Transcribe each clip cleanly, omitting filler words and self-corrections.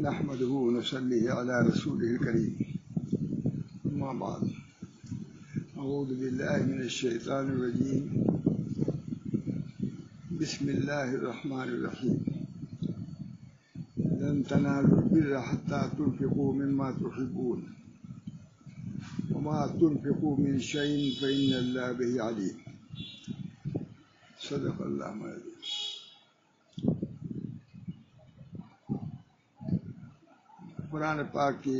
نحمده ونصلي على رسوله الكريم أما بعد أعوذ بالله من الشيطان الرجيم بسم الله الرحمن الرحيم لن تنالوا البر حتى تنفقوا مما تحبون وما تنفقوا من شيء فإن الله به عليم صدق الله العظيم. قرآن پاک کی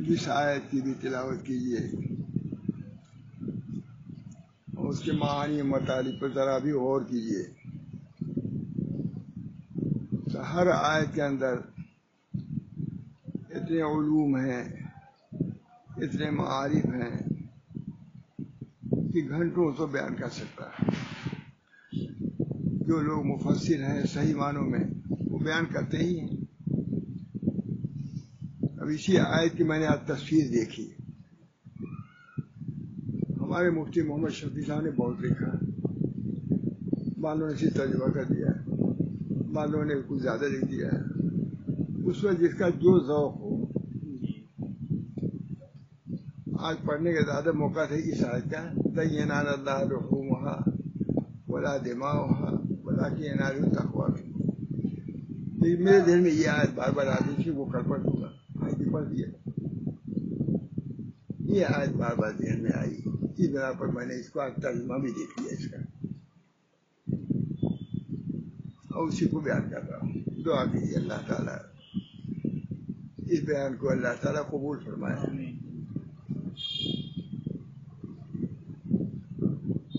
جس آیت کی بھی تلاوت کیجیے اور اس کے معانی مطالب پر ذرا بھی غور کیجیے تو ہر آیت کے اندر اتنے علوم ہیں، اتنے معارف ہیں کہ گھنٹوں تو بیان کر سکتا ہے. جو لوگ مفسر ہیں صحیح معنوں میں وہ بیان کرتے ہی ہیں. اب اسی آیت کی میں نے آج تصویر دیکھی. ہمارے مفتی محمد شفیع صاحب نے بہت لکھا، بعضوں نے اسی ترجمہ کر دیا ہے، بعضوں نے کچھ زیادہ لکھ دیا ہے. اس میں جس کا جو ذوق ہو، آج پڑھنے کا زیادہ موقع تھا اس آیت کا، لن ینال اللہ لحومها ولا دماؤها ولکن ینالہ التقوی منکم. میرے ذہن میں یہ آیت بار بار آتی تھی، وہ کل پڑھ دوں گا، آج بھی پڑھ دیا. یہ آیت بار بار ذہن میں آئی، اس بنا پر میں نے اس کو آج ترجمہ بھی دیکھ لیا اس کا اور اسی کو بیان کر رہا ہوں. دعا کیجیے اللہ تعالیٰ اس بیان کو اللہ تعالیٰ قبول فرمائے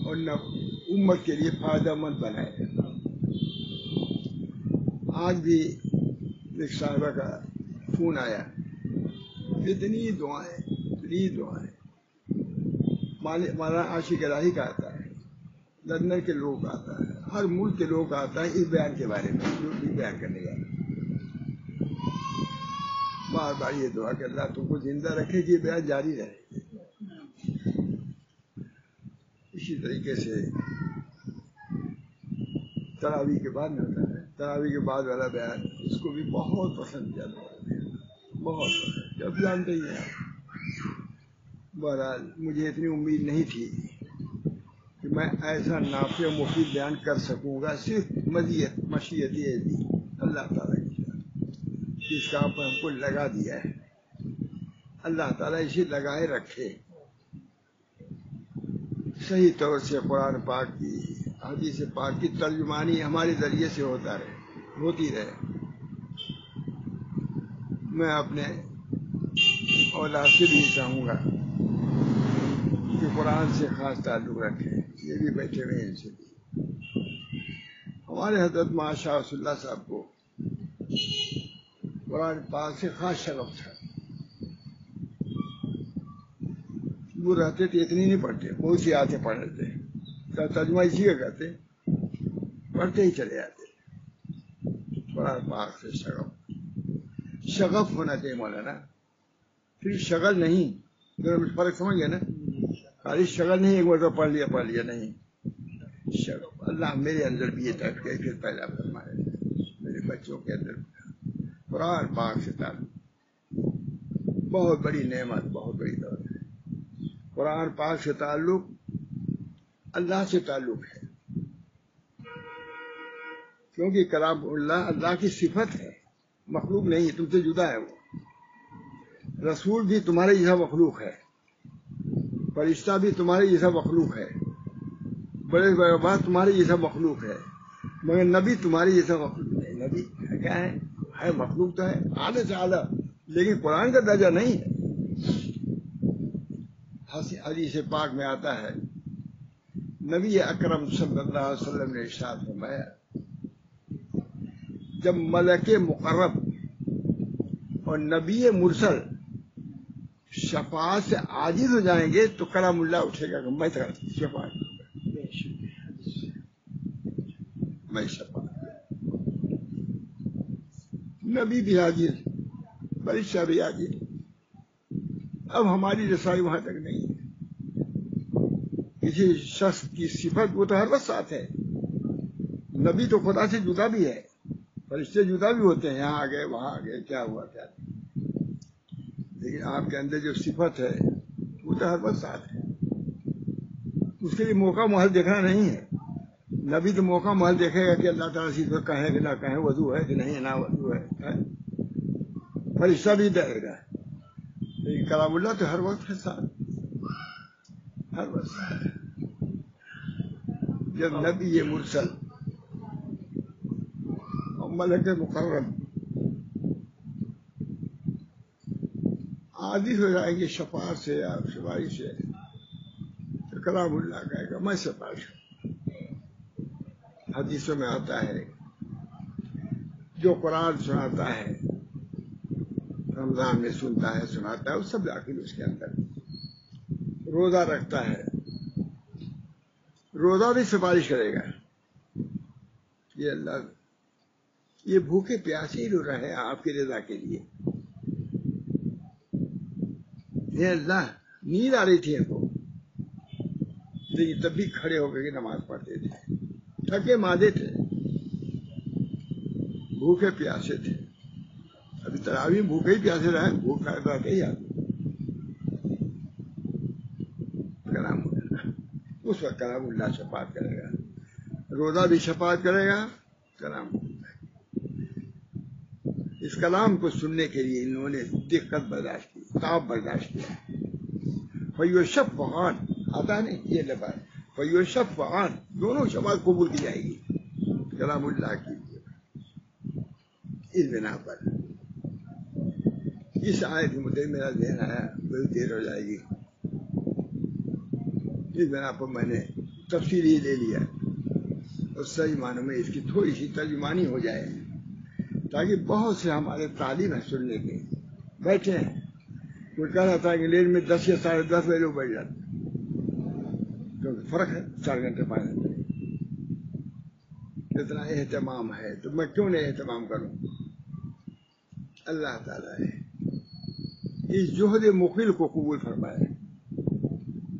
اور امت کے لیے فائدہ مند بنائے. آج بھی ایک صاحبہ کا فون آیا، اتنی دعائیں مولانا عاشق الہی کا آتا ہے، لندن کے لوگ آتا ہے، ہر ملک کے لوگ آتا ہے اس بیان کے بارے میں جو بھی بیان کرنے کا. بار بار یہ دعا کہ اللہ تم کو زندہ رکھے کہ یہ بیان جاری رہے. اسی طریقے سے تراویح کے بعد میں ہوتا ہے، تراویح کے بعد والا بیان اس کو بھی بہت پسند کیا لوگوں نے، بہت پسند. جب جانتے ہی ہیں بہرحال مجھے اتنی امید نہیں تھی کہ میں ایسا نافع و مفید بیان کر سکوں گا. صرف مشیت یہ دی اللہ تعالیٰ کی جس کا آپ ہم کو لگا دیا ہے. اللہ تعالیٰ اسے لگائے رکھے، صحیح طور سے قرآن پاک کی حدیث پاک کی ترجمانی ہمارے ذریعے سے ہوتی رہے. میں اپنے اولاد سے بھی چاہوں گا کہ قرآن سے خاص تعلق رکھیں. یہ بھی بیٹھے ہوئے ان سے بھی. ہمارے حضرت ماشاء اللہ صاحب کو قرآن پاک سے خاص شغف تھا. وہ رہتے تھے اتنی نہیں پڑھتے، بہت سی آتے پڑھ لیتے، ترجمہ اسی کا کرتے، پڑھتے ہی چلے جاتے. قرآن پاک سے شغف ہونا چاہیے مولانا، پھر شغل نہیں. فرق سمجھ گئے نا؟ خالی شغل نہیں، ایک مرتبہ پڑھ لیا نہیں. شغف اللہ میرے اندر بھی یہ پھر پیدا فرمائے، میرے بچوں کے اندر قرآن پاک سے تعلق بہت بڑی نعمت، بہت بڑی دولت ہے. قرآن پاک سے تعلق اللہ سے تعلق ہے، کیونکہ کلام اللہ کی صفت ہے، مخلوق نہیں، تم سے جدا ہے. وہ رسول بھی تمہارے جیسا مخلوق ہے، فرشتہ بھی تمہارے جیسا مخلوق ہے، بڑے بات تمہارے جیسا مخلوق ہے، مگر نبی تمہارے جیسا مخلوق نہیں. نبی کیا ہے مخلوق تو ہے اعلیٰ سے اعلیٰ، لیکن قرآن کا درجہ نہیں ہے. حدیث پاک میں آتا ہے، نبی اکرم صلی اللہ علیہ وسلم نے ارشاد فرمایا، جب ملک مقرب اور نبی مرسل شفاعت سے عاجز ہو جائیں گے تو کلام اللہ اٹھے گا کہ میں شفاعت نبی بھی عاجز، فرشتہ بھی عاجز. اب ہماری رسائی وہاں تک نہیں ہے. کسی شخص کی صفت وہ تو ہر وقت ساتھ ہے. نبی تو خدا سے جدا بھی ہے، فرشتے جدا بھی ہوتے ہیں، یہاں آ گئے وہاں آ گئے، کیا ہوا کیا، لیکن آپ کے اندر جو صفت ہے وہ تو ہر وقت ساتھ ہے. اس کے لیے موقع محل دیکھنا نہیں ہے. نبی تو موقع محل دیکھے گا کہ اللہ تعالیٰ سے کہیں کہ نہ کہیں، وضو ہے کہ نہیں، نہ وضو ہے. فرشتہ بھی ڈرے گا، لیکن کلام اللہ تو ہر وقت ہے ساتھ، ہر وقت ساتھ ہے. جب نبی مرسل اور ملک مقرب عاجز ہو جائیں گے شفاعت سے یا سفارش سے، تو کلام اللہ کہے گا میں سفارش. حدیثوں میں آتا ہے جو قرآن سناتا ہے، رمضان میں سنتا ہے سناتا ہے، وہ سب داخل اس کے اندر. روزہ رکھتا ہے، روزہ بھی سفارش کرے گا. یہ اللہ، یہ بھوکے پیاسے ہی رو رہے ہیں آپ کی رضا کے لیے. یہ اللہ نیند آ رہی تھی ان کو، لیکن تب بھی کھڑے ہو کے نماز پڑھتے تھے. تھکے مادے تھے، بھوکے پیاسے تھے. ابھی تراویح بھوکے ہی پیاسے رہے، بھوک رہتے ہی آتے. کلام اللہ، اس وقت کلام اللہ شفاعت کرے گا. روزہ بھی شفاعت کرے گا. کلام اس کلام کو سننے کے لیے انہوں نے دقت برداشت کی، تاب برداشت کیا. فیشفعان آتا نہیں یہ لفظ، فیشفعان دونوں شفاعت قبول کی جائے گی کلام اللہ کی. اس بنا پر اس آیت کے مطابق میرا ذہن آیا، بہت دیر ہو جائے گی. اس بنا پر میں نے تفسیر ہی لے لیا اور صحیح معنوں میں اس کی تھوڑی سی ترجمانی ہو جائے، تاکہ بہت سے ہمارے تعلیم ہے سننے کے بیٹھے ہیں. کوئی کہہ رہا تھا انگلینڈ میں 10 یا 10:30 بجے لوگ بیٹھ جاتے، کیونکہ فرق ہے 4 گھنٹے 5 گھنٹے. اتنا اہتمام ہے تو میں کیوں نہیں اہتمام کروں. اللہ تعالیٰ ہے اس جہد مقل کو قبول فرمائے.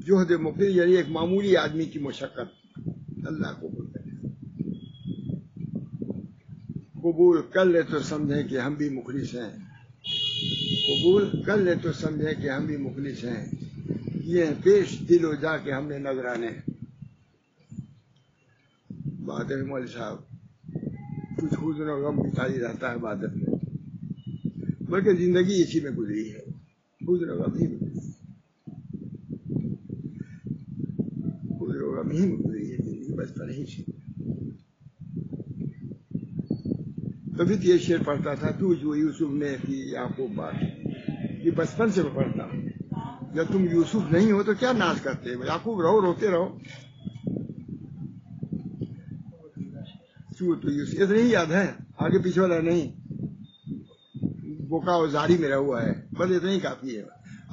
جہد مقل یعنی ایک معمولی آدمی کی مشقت اللہ قبول کرے. قبول کر لے تو سمجھیں کہ ہم بھی مخلص ہیں. قبول کر لے تو سمجھیں کہ ہم بھی مخلص ہیں. یہ پیش دل ہو جا کے ہم نے نظرانے. بہادر مول صاحب کچھ حزن و غم بتائی رہتا ہے عبادت میں، بلکہ زندگی اسی میں گزری ہے، حزن و غم ہی میں گزری ہے، حزن و غم ہی میں گزری ہے زندگی، بچپن ہی سے. کبھی تو یہ شعر پڑھتا تھا، تو جو یوسف نے کی یعقوب بات، یہ بچپن سے میں پڑھتا ہوں. جب تم یوسف نہیں ہو تو کیا ناز کرتے ہو، یعقوب رہو، روتے رہو. تو یوسف اتنا ہی یاد ہے، آگے پیچھے والا نہیں. بوکا و زاری میرا ہوا ہے، بس اتنا ہی کافی ہے.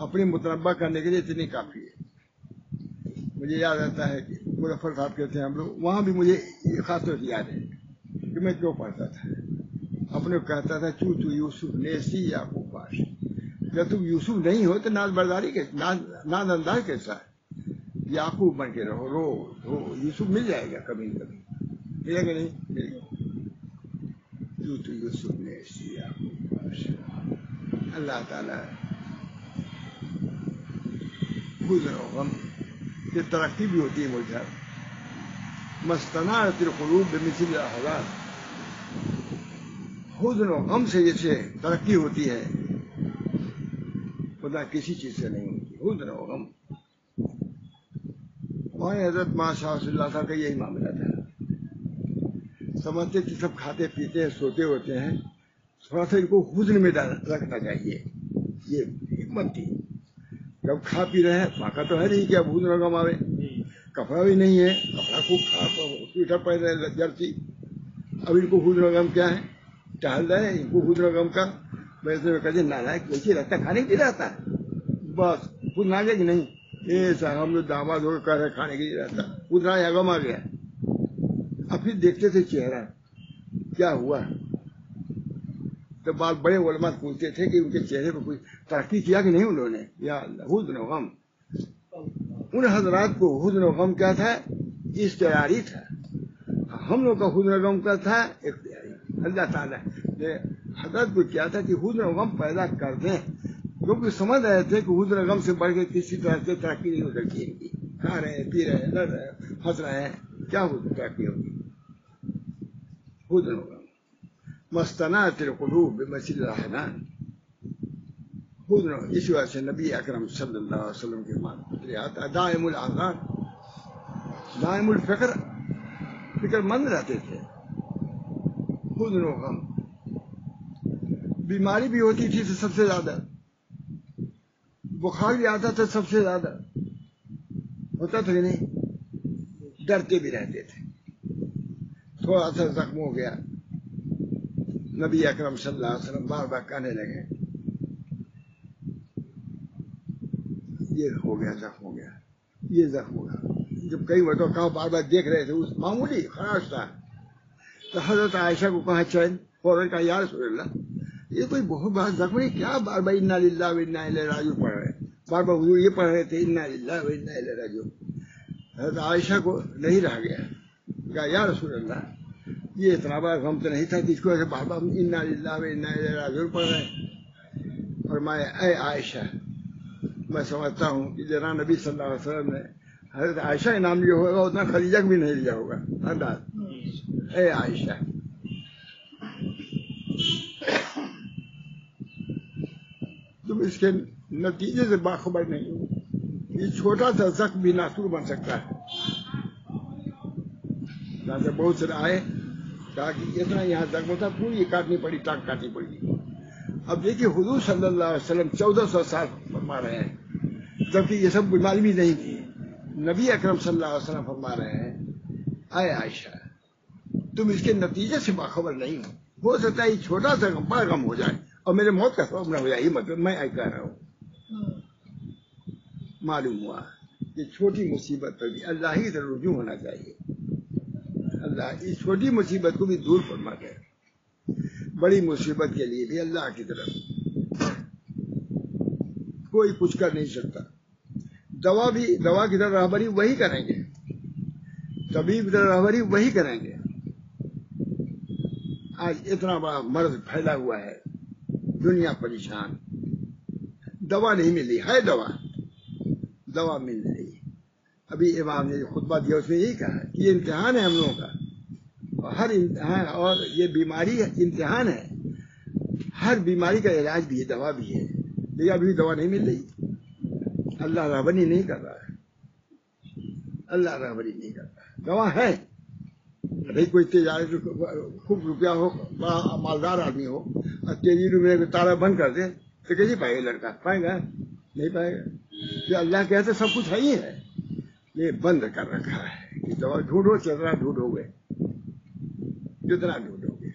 اپنے متنبع کرنے کے لیے اتنی کافی ہے. مجھے یاد آتا ہے کہ مظفر صاحب کہتے ہیں ہم لوگ وہاں بھی، مجھے خاص طور سے یاد ہے کہ میں کیوں پڑھتا تھا. اپنے کہتا تھا چو تو یوسف نیسی یعقوب باش. جب تم یوسف نہیں ہو تو ناز برداری کے ناز انداز کیسا ہے. یعقوب بن کے رہو، رو یوسف مل جائے گا کبھی نہ کبھی. ملے گا نہیں ملے گا. چو تو یوسف نیسی یعقوب باش. اللہ تعالیٰ حزن و غم کی ترقی بھی ہوتی ہے مجھے. مستنارت القلوب بمثل الاحزان، حزن و غم سے جیسے ترقی ہوتی ہے خدا کسی چیز سے نہیں ہوتی. حزن و غم. وہاں حضرت ماں شاہ صلی اللہ صاحب کا یہی معاملہ تھا. سمجھتے تھے سب کھاتے پیتے ہیں سوتے ہوتے ہیں، تھوڑا سا ان کو حزن میں رکھنا چاہیے. یہ حکمت تھی. جب کھا پی رہے ہیں فاقہ تو ہے نہیں کہ اب حزن و غم آوے. کپڑا بھی نہیں ہے، کپڑا خوب سویٹر پہن رہے جرسی. اب ان کو حزن و غم کیا ہے، ٹہل رہے ہیں، ان کو حزن و غم کا ویسے میں کہتے نالائق ویسے رہتا کھانے کے لیے رہتا ہے. بس خود نہ گئے کہ نہیں ایسا ہم لوگ داماد ہو کر رہے کھانے کے لیے رہتا، خود نہ غم آ گیا. اب پھر دیکھتے تھے چہرہ کیا ہوا. تو بعض بڑے علماء پوچھتے تھے کہ ان کے چہرے پہ کوئی ترقی کیا کہ نہیں انہوں نے. یا اللہ حزن و غم. ان حضرات کو حزن و غم کیا تھا، اختیاری تھا. ہم لوگ کا حزن و غم کیا تھا، اختیاری. اللہ تعالیٰ نے حضرت کو کیا تھا کہ حزن و غم پیدا کر دیں، کیونکہ سمجھ رہے تھے کہ حزن و غم سے بڑھ کے کسی طرح سے ترقی نہیں ہو سکتی ان کی، کھا رہے ہیں پی رہے ہیں لڑ رہے ہیں ہنس رہے ہیں، کیا ترقی ہوگی؟ حزن و غم مستنات القلوب بمثل الحنان، حزن، اس وجہ سے نبی اکرم صلی اللہ علیہ وسلم کے مان دائم الآزار، دائم الفکر، فکر مند رہتے تھے. حزن و غم، بیماری بھی ہوتی تھی تو سب سے زیادہ، بخار بھی آتا تھا سب سے زیادہ، ہوتا تھا کہ نہیں؟ ڈرتے بھی رہتے تھے. تھوڑا سا زخم ہو گیا، نبی اکرم صلی اللہ علیہ وسلم بار بار کہنے لگے یہ ہو گیا، زخم ہو گیا، یہ زخم ہو گیا. جب کئی مرتبہ کہا بار بار دیکھ رہے تھے، اس معمولی خراش تھا، تو حضرت عائشہ کو کہا چین، فوراً کہا یا رسول اللہ یہ کوئی بہت بڑا زخم ہے، کیا بار بار انا للہ و انا الیہ راجعون پڑھ رہے ہیں؟ بار بار حضور یہ پڑھ رہے تھے انا للہ و انا الیہ راجعون. حضرت عائشہ کو نہیں رہ گیا، کہا یا رسول اللہ یہ اتنا بڑا غم تو نہیں تھا کہ اس کو ایسے بار بار انا للہ و انا الیہ راجعون پڑھ رہے ہیں. فرمایا اے عائشہ میں سمجھتا ہوں کہ جناب نبی صلی اللہ علیہ وسلم نے حضرت عائشہ کا نام لیا ہوگا اتنا خدیجہ بھی نہیں لیا ہوگا. انداز اے عائشہ، تم اس کے نتیجے سے باخبر نہیں ہو، یہ چھوٹا سا زخم بھی ناسور بن سکتا ہے. بہت سے آئے کہا کہ اتنا یہاں زخم تھا، پوری کاٹنی پڑی، ٹانگ کاٹنی پڑی. اب دیکھیے حضور صلی اللہ علیہ وسلم 1400 سال فرما رہے ہیں، جبکہ یہ سب بیماری بھی نہیں تھی. نبی اکرم صلی اللہ علیہ وسلم فرما رہے ہیں اے عائشہ تم اس کے نتیجے سے باخبر نہیں ہو سکتا ہے یہ چھوٹا سا غم بڑا غم ہو جائے اور میرے موت کا سبب نہ ہو جائے. یہ مطلب میں کہہ رہا ہوں. معلوم ہوا کہ چھوٹی مصیبت پر بھی اللہ ہی طرف رجوع ہونا چاہیے. اللہ اس چھوٹی مصیبت کو بھی دور فرما دے، بڑی مصیبت کے لیے بھی اللہ کی طرف کوئی کچھ کر نہیں سکتا. دوا کی طرف رہبری وہی کریں گے، طبیب کی طرف رہبری وہی کریں گے. آج اتنا بڑا مرض پھیلا ہوا ہے، دنیا پریشان، دوا نہیں مل رہی ہے، دوا مل رہی. ابھی امام نے جو خطبہ دیا اس میں یہی کہا کہ یہ امتحان ہے ہم لوگوں کا، ہر امتحان اور یہ بیماری امتحان ہے. ہر بیماری کا علاج بھی ہے، دوا بھی ہے، لیکن ابھی دوا نہیں مل رہی. اللہ رہبری نہیں کر رہا ہے، اللہ رہبری نہیں کر رہا ہے. دوا ہے، بھائی کوئی تجارت خوب روپیہ ہو، بڑا مالدار آدمی ہو اور تیزی روپے کو تالا بند کر دے تو کیسے پائے گا لڑکا؟ پائے گا نہیں پائے گا. کہ اللہ کہتے سب کچھ ہے ہی ہے، یہ بند کر رکھا ہے کہ دوا ڈھونڈو، چتنا ڈھونڈو گے، کتنا ڈھونڈو گے،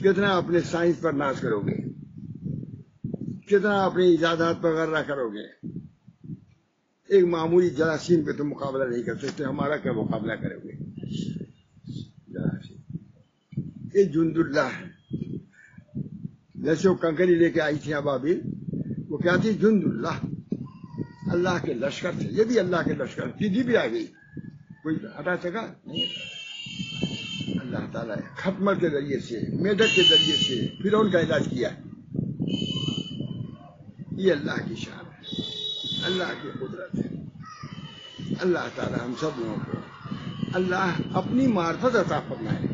کتنا اپنے سائنس پر ناز کرو گے، کتنا اپنی ایجادات پر غرہ کرو گے. ایک معمولی جراثیم پہ تو مقابلہ نہیں کر سکتے، ہمارا کیا مقابلہ کرو گے؟ یہ جند اللہ ہے. جیسے وہ کنکری لے کے آئی تھی ابابیل، وہ کیا تھی؟ جند اللہ، اللہ کے لشکر تھے. یہ بھی اللہ کے لشکر، تیزی بھی آ گئی، کوئی ہٹا سکا نہیں. اللہ تعالیٰ ختمر کے ذریعے سے، میڈک کے ذریعے سے فرعون کا علاج کیا. یہ اللہ کی شان ہے، اللہ کی قدرت ہے. اللہ تعالیٰ ہم سب لوگوں کو اللہ اپنی معرفت عطا فرمائے.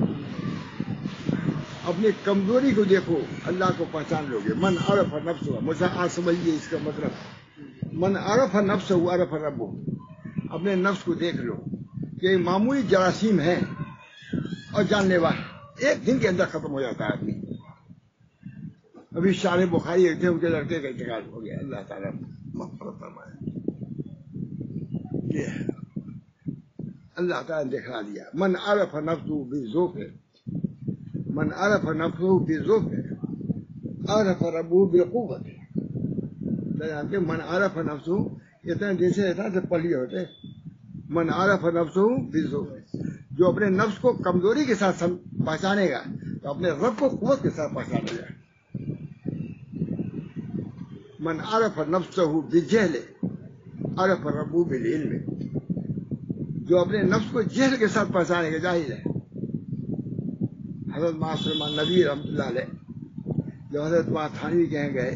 اپنی کمزوری کو دیکھو، اللہ کو پہچان لو گے. من عرف نفسہ، مجھے آج سمجھیے اس کا مطلب، من عرف نفسہ عرف ربہ. اپنے نفس کو دیکھ لو کہ معمولی جراثیم ہے اور جان لیوا ہے، ایک دن کے اندر ختم ہو جاتا ہے آدمی. ابھی شارع بخاری ایک تھے، ان کے لڑکے کا انتقال ہو گیا، اللہ تعالیٰ مغفرت فرمائے. یہ اللہ تعالیٰ نے دکھا دیا. من عرف نفسہ بالذوق، من عرف نفسہ بالذوق عرف ربہ بالقوت. جانتے من عرف نفسہ اتنا جیسے اتنا سے پلیے ہوتے. من عرف نفسہ بالذوق، جو اپنے نفس کو کمزوری کے ساتھ پہچانے گا تو اپنے رب کو قوت کے ساتھ پہچانے گا. من عرف نفسہ بالجہل عرف ربہ بالعلم، جو اپنے نفس کو جہل کے ساتھ پہچانے گا، جاہل ہے، حضرت معصوم ندوی رحمۃ اللہ علیہ جب حضرت وہاں تھانوی کہیں گئے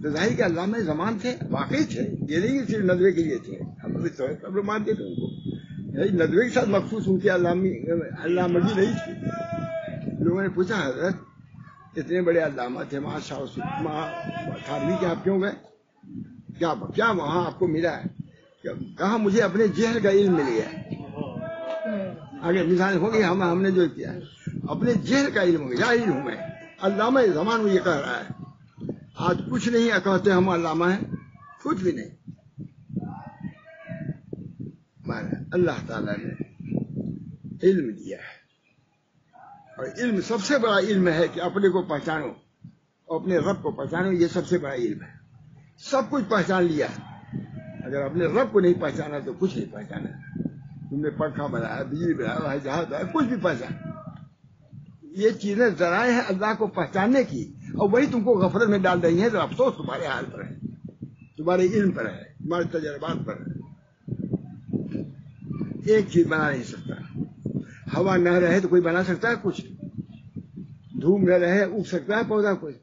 تو ظاہر کہ علامہ زمان تھے، واقعی تھے، یہ نہیں کہ صرف ندوے کے لیے تھے، ہم بھی تو سب لوگ مانتے تھے ان کو، ندوے کے ساتھ مخصوص ان کی علامگی نہیں تھی۔ لوگوں نے پوچھا حضرت اتنے بڑے علامہ تھے، وہاں تھانوی کے آپ کیوں گئے؟ کیا وہاں آپ کو ملا ہے؟ کہا مجھے اپنے جہل کا علم مل گیا۔ آگے مثال ہوگی ہم نے جو کیا اپنے جہل کا علم ہو گیا، جاہل ہوں میں، علامہ زمان مجھے کہہ رہا ہے۔ آج کچھ نہیں کہتے ہم علامہ ہیں، کچھ بھی نہیں۔ اللہ تعالیٰ نے علم دیا ہے، اور علم سب سے بڑا علم ہے کہ اپنے کو پہچانو، اپنے رب کو پہچانو، یہ سب سے بڑا علم ہے۔ سب کچھ پہچان لیا، اگر اپنے رب کو نہیں پہچانا تو کچھ نہیں پہچانا۔ تم نے پنکھا بنایا، بجلی بنایا، ہوائی جہاز بنایا، کچھ بھی پہچانا۔ یہ چیزیں ذرائع ہیں اللہ کو پہچاننے کی، اور وہی تم کو غفلت میں ڈال رہی ہیں۔ تو افسوس تمہارے حال پر ہے، تمہارے علم پر ہے، تمہارے تجربات پر ہے۔ ایک چیز بنا نہیں سکتا، ہوا نہ رہے تو کوئی بنا سکتا ہے کچھ؟ دھوپ نہ رہے اگ سکتا ہے پودا کوئی؟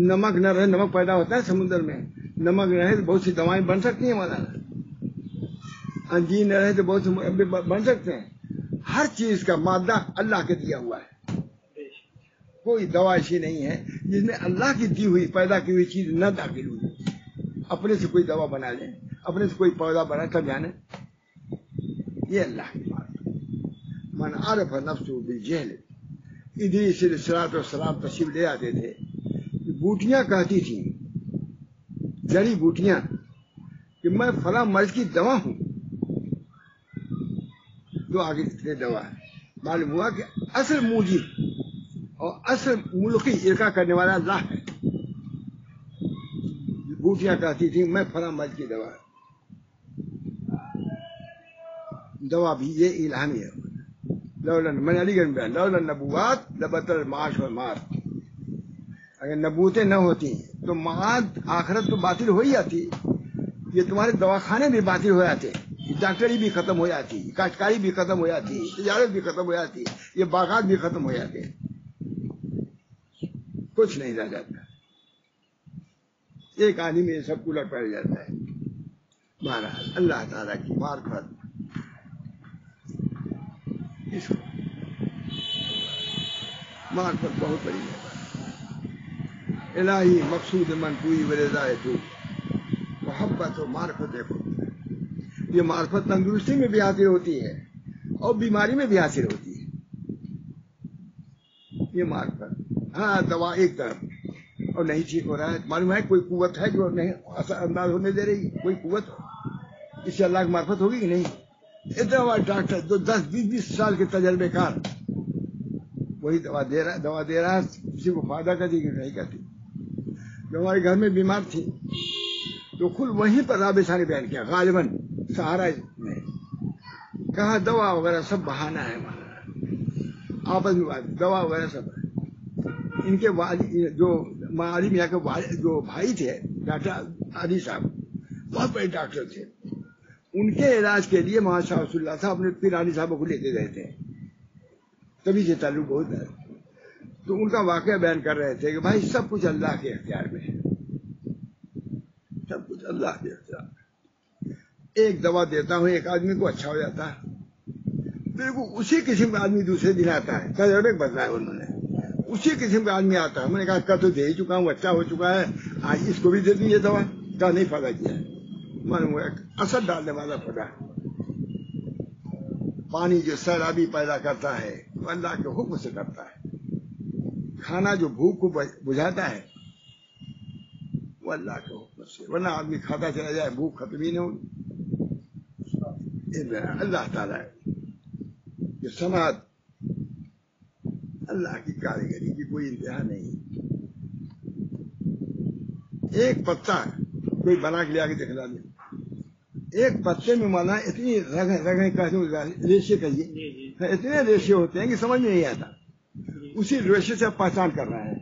نمک نہ رہے، نمک پیدا ہوتا ہے سمندر میں، نمک نہ رہے تو بہت سی دوائیں بن سکتی ہیں مولانا، انجیر نہ رہے تو بہت سے بن سکتے ہیں۔ ہر چیز کا مادہ اللہ کے دیا ہوا ہے، کوئی دوا ایسی نہیں ہے جس میں اللہ کی دی ہوئی پیدا کی ہوئی چیز نہ داخل ہوئی۔ اپنے سے کوئی دوا بنا لیں، اپنے سے کوئی پودا بنا کر جانے، یہ اللہ کی بات۔ من عرف نفسہ بالجہل، ادریس علیہ الصلوۃ والسلام تشریف لے آتے تھے، بوٹیاں کہتی تھیں، جڑی بوٹیاں، کہ میں فلاں مرض کی دوا ہوں، تو آگے کتنے دوا ہے۔ معلوم ہوا کہ اصل موجب اور اصل ملکی ارقا کرنے والا اللہ ہے۔ بوٹیاں کہتی تھیں میں فلاں مرض کی دوا، دوا بھی یہ الہامی ہے۔ میں علی گڑھ میں لولا النبوات لبطل المعاش والمار، اگر نبوتیں نہ ہوتی تو معاد آخرت تو باطل ہو ہی جاتی، یہ تمہارے دواخانے بھی باطل ہو جاتے، ڈاکٹری بھی ختم ہو جاتی، کاشتکاری بھی ختم ہو جاتی، تجارت بھی ختم ہو جاتی، یہ باغات بھی ختم ہو جاتے، کچھ نہیں رہ جاتا۔ ایک آدمی میں سب الٹ پڑ جاتا ہے۔ مہاراج اللہ تعالیٰ کی معرفت، معرفت بہت بڑی ہے۔ الہی مقصود من پوری ورضائے تو، محبت و معرفت ہے۔ یہ معرفت تندرستی میں بھی حاصل ہوتی ہے اور بیماری میں بھی حاصل ہوتی ہے، یہ معرفت۔ ہاں دوا ایک طرف اور نہیں ٹھیک ہو رہا ہے، معلوم ہے کوئی قوت ہے جو نہیں اثر انداز ہونے دے رہی، کوئی قوت، اس سے اللہ کی معرفت ہوگی کہ نہیں؟ اتنا بڑا ڈاکٹر جو 10-20 سال کے تجربے کار، وہی دوا دے رہا ہے، کسی کو فائدہ کرتی کہ نہیں کرتی۔ جو ہمارے گھر میں بیمار تھی تو خود وہیں پر رابع ثانی بیان کیا، غالباً سہارا میں، کہا دوا وغیرہ سب بہانہ ہے، آپس میں بات، دوا وغیرہ سب ہے۔ ان کے جو علی میاں کے جو بھائی تھے ڈاکٹر علی صاحب، بہت بڑے ڈاکٹر تھے، ان کے علاج کے لیے وہاں شاہ رسول اللہ صاحب اپنے پیر علی صاحب کو لے کے گئے تھے، تبھی سے تعلق بہت ہے۔ تو ان کا واقعہ بیان کر رہے تھے کہ بھائی سب کچھ اللہ کے اختیار میں ہے، سب کچھ اللہ کے اختیار میں۔ ایک دوا دیتا ہوں ایک آدمی کو اچھا ہو جاتا ہے، بالکل اسی قسم کا آدمی دوسرے دن آتا ہے، تجربے بتایا انہوں نے، اسی قسم کا آدمی آتا ہے، میں نے کہا کل تو دے ہی چکا ہوں، اچھا ہو چکا ہے، آج اس کو بھی دے دوں یہ دوا، کہا نہیں فائدہ کیا ہے۔ معلوم ہوا اثر ڈالنے والا خدا ہے۔ پانی جو سیلابی پیدا کرتا ہے وہ اللہ کے حکم سے کرتا ہے، کھانا جو بھوک کو بجھاتا ہے وہ اللہ کے حکم سے، ورنہ آدمی کھاتا چلا جائے بھوک ختم ہی نہیں ہوگی۔ اللہ تعالیٰ یہ سماعت، اللہ کی کاریگری کی کوئی انتہا نہیں۔ ایک پتا کوئی بنا کے لیا کے دکھلا دے، ایک پتے میں مانا اتنی ریشے کہیے، اتنے ریشے ہوتے ہیں کہ سمجھ میں نہیں آتا، اسی ریشے سے پہچان کر رہے ہیں،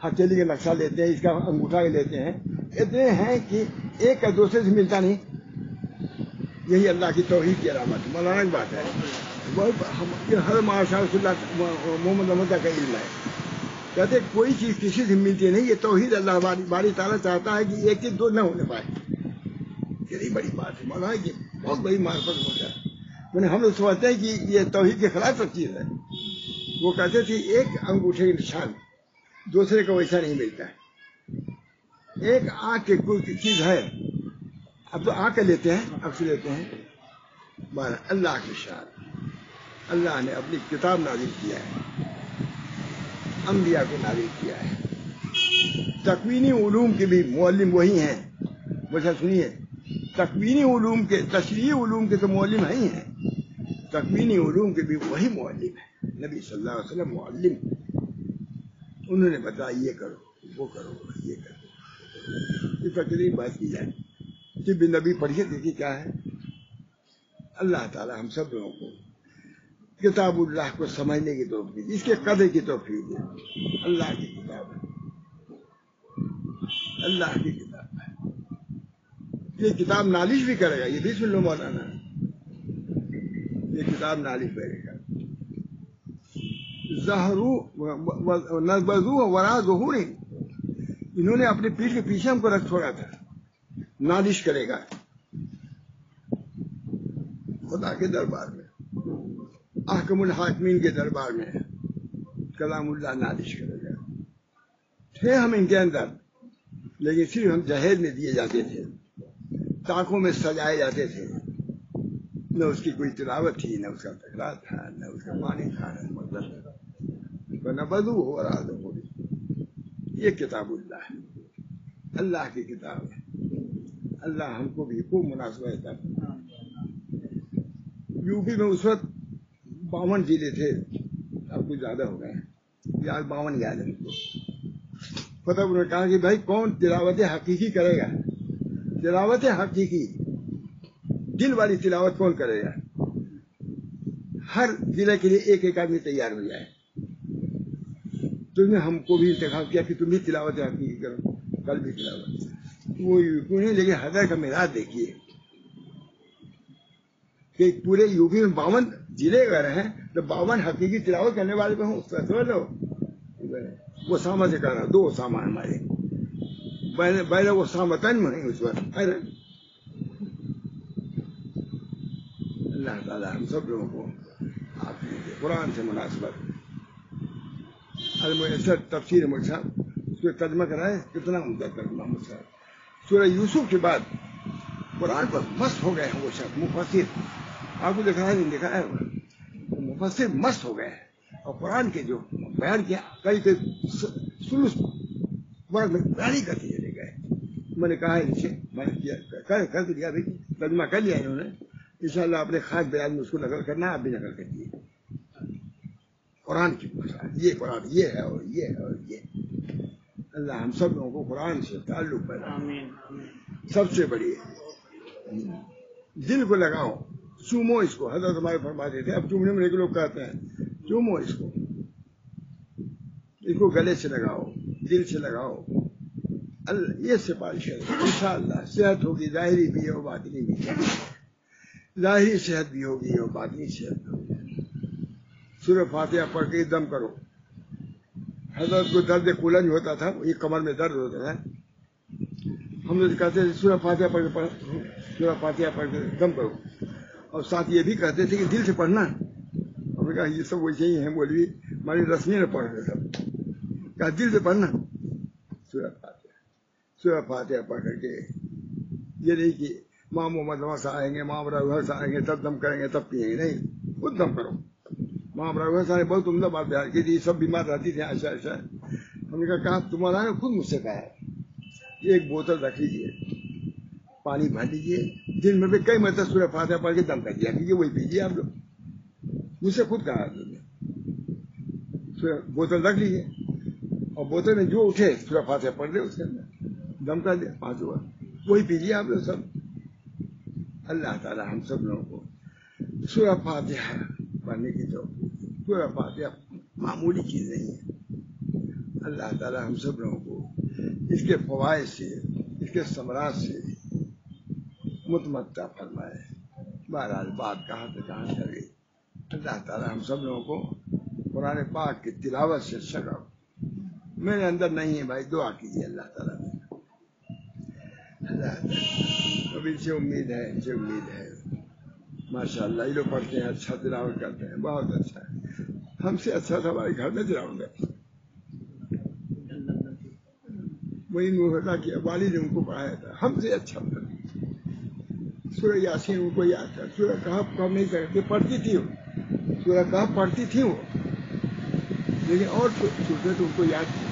ہتھیلی کا نقشہ لیتے ہیں، اس کا انگوٹھا لیتے ہیں، اتنے ہیں کہ ایک کا دوسرے سے ملتا نہیں۔ یہی اللہ کی توحید کی علامت، مولانا کی بات ہے، ہر ماشاء اللہ محمد کا علم ہے. کہتے کوئی چیز کسی سے ملتی نہیں. یہ توحید اللہ باری تعالیٰ چاہتا ہے کہ ایک چیز دو نہ ہونے پائے. یہی بڑی بات ہے مولانا, یہ بہت بڑی معرفت ہو جائے. میں نے ہم لوگ سمجھتے ہیں کہ یہ توحید کے خلاف سب چیز ہے. وہ کہتے تھے ایک انگوٹھے کا نشان دوسرے کو ویسا نہیں ملتا ہے. ایک آنکھ کی کوئی چیز ہے, اب تو آنکھ لیتے ہیں, عکس لیتے ہیں. اللہ کی شان, اللہ نے اپنی کتاب نازل کیا ہے, انبیاء کو نازل کیا ہے. تکوینی علوم کے بھی معلم وہی ہیں. ویسا سنیے, تکوینی علوم کے, تشریعی علوم کے تو معلم ہی ہیں. تکوینی علوم کے بھی وہی معلم ہے, نبی صلی اللہ علیہ وسلم معلم. انہوں نے بتایا یہ کرو, وہ کرو, یہ کرو. اس پر کتنی بات کی جائے. طب نبی پڑھیے, دیکھیے کیا ہے. اللہ تعالی ہم سب لوگوں کو کتاب اللہ کو سمجھنے کی توفیق, اس کے قدر کی توفیق ہے. اللہ کی کتاب ہے, اللہ کی کتاب ہے. یہ کتاب نالش بھی کرے گا, یہ بھی سن لو مولانا, یہ کتاب نالش کرے گا. نبذوہ وراء ظہور, انہوں نے اپنے پیٹھ کے پیچھے ہم کو رکھ چھوڑا تھا. نالش کرے گا خدا کے دربار میں, احکم الحاکمین کے دربار میں کلام اللہ نالش کرے گا. تھے ہم ان کے اندر, لیکن صرف ہم جہیز میں دیے جاتے تھے, تاکوں میں سجائے جاتے تھے. نہ اس کی کوئی تلاوت تھی, نہ اس کا تکرار تھا, نہ اس کا معنی تھا, نہ مطلب تھا. نبذوہ وراء ظہور, یہ کتاب اللہ ہے, اللہ کی کتاب ہے. اللہ ہم کو بھی خوب مناسبت ہے. یو پی میں اس وقت 52 ضلع تھے, اب کچھ زیادہ ہو گئے ہیں, یاد 52 یاد ہے مجھ کو. فتح انہوں نے کہا کہ بھائی کون تلاوت حقیقی کرے گا, تلاوت حقیقی دل والی تلاوت کون کرے گا. ہر ضلع کے لیے ایک ایک آدمی تیار ہو جائے. تم نے ہم کو بھی انتخاب کیا کہ تم بھی تلاوت حقیقی کرو, کل بھی تلاوت. وہ نہیں, لیکن حیدر کا معراج دیکھیے کہ پورے یو پی میں 52 ضلع اگر ہیں تو 52 حقیقی تلاوت کرنے والے کو ہوں. اس کا سمجھ لو, وہ ساما سے کہہ رہا, 2 ساما ہمارے بین وہ سامتن میں اس وقت. اللہ تعالیٰ ہم سب لوگوں کو آپ قرآن سے مناسبت. الميسر تفسیر مصحف, اس کو ترجمہ کرائے, کتنا عمدہ ترجمہ مصحف. سورہ یوسف کے بعد قرآن پر مست ہو گئے ہیں وہ شخص مفسر. آپ کو دیکھا ہے نہیں دیکھا ہے, مفسر مست ہو گئے ہیں. اور قرآن کے جو بیان کیا کئی سلوس ورق میں بیان ہی کرتے چلے گئے. میں نے کہا ان سے, میں نے کیا کر دیا بھائی, ترجمہ کر لیا انہوں نے. انشاءاللہ اپنے خاص بیان میں اس کو نقل کرنا, آپ بھی نقل کریے. قرآن کی یہ قرآن یہ ہے اور یہ ہے اور یہ. اللہ ہم سب لوگوں کو قرآن سے تعلق پیدا, سب سے بڑی دل کو لگاؤ, چومو اس کو. حضرت ہمارے فرماتے تھے, اب چومنے میں لوگ کہتے ہیں چومو اس کو گلے سے لگاؤ, دل سے لگاؤ. یہ سفارش ہے. انشاءاللہ صحت ہوگی, ظاہری بھی اور باطنی بھی. ظاہری صحت بھی ہوگی اور باطنی صحت بھی ہوگی. سورہ فاتحہ پڑھ کے دم کرو. حضرت کو درد کولنج ہوتا تھا, یہ کمر میں درد ہوتا تھا. ہم لوگ کہتے تھے سورہ فاتحہ پڑھ کے سورہ فاتحہ پڑھ کے دم کرو. اور ساتھ یہ بھی کہتے تھے کہ دل سے پڑھنا. ہم نے کہا یہ سب ویسے ہی ہیں, مولوی ہماری رسمی میں پڑھ رہے سب. کہا دل سے پڑھنا سورہ فاتحہ پڑھ کر کے. یہ نہیں کہ ماں محمد وہاں سے آئیں گے, ماں برا سے آئیں گے, تب دم کریں گے, تب پیئیں گے. نہیں, خود دم کرو. ماں برا صاحب بہت عمدہ بات بیان کی تھی. سب بیمار رہتی تھی ایسا ایسا. ہم نے کہا تمہارا نے خود مجھ سے کہا ہے, ایک بوتل رکھ لیجیے, پانی بھر لیجیے, دن میں بھی کئی مرتبہ سورہ فاتحہ پڑھ کے دم کر دیا کیجیے, وہی پیجیے آپ لوگ. مجھ سے خود کہا تم نے, بوتل رکھ لیجیے اور بوتل میں جو اٹھے سورہ فاتحہ پڑھ لے, اس کے اندر دم کر دیا 5 بار, وہی پیجیے آپ لوگ سب. اللہ تعالی ہم سب لوگوں کو سورہ فاتحہ پڑھنے کی توفیق. سورہ فاتحہ معمولی چیز نہیں ہے. اللہ تعالی ہم سب لوگوں کو اس کے فوائد سے, اس کے ثمرات سے متمتع فرمائے. بہرحال بات کہاں سے کہاں چل گئی. اللہ تعالیٰ ہم سب لوگوں کو قرآن پاک کی تلاوت سے شغف میرے اندر نہیں ہے بھائی، دعا کیجیے اللہ تعالیٰ نے. اللہ اب ان سے امید ہے، ان سے امید ہے. ماشاء اللہ یہ لوگ پڑھتے ہیں، اچھا تلاوت کرتے ہیں، بہت اچھا ہے. ہم سے اچھا تھا ہمارے گھر میں تلاوت ہے. وہی نور ہوتا کہ والد نے ان کو پڑھایا تھا، ہم سے اچھا تھا. سورہ یاسین ان کو یاد تھا، سورہ کہف کم نہیں کرتے، پڑھتی تھی وہ سورہ کہف پڑھتی تھی وہ، لیکن اور سورتیں تو ان کو یاد تھی.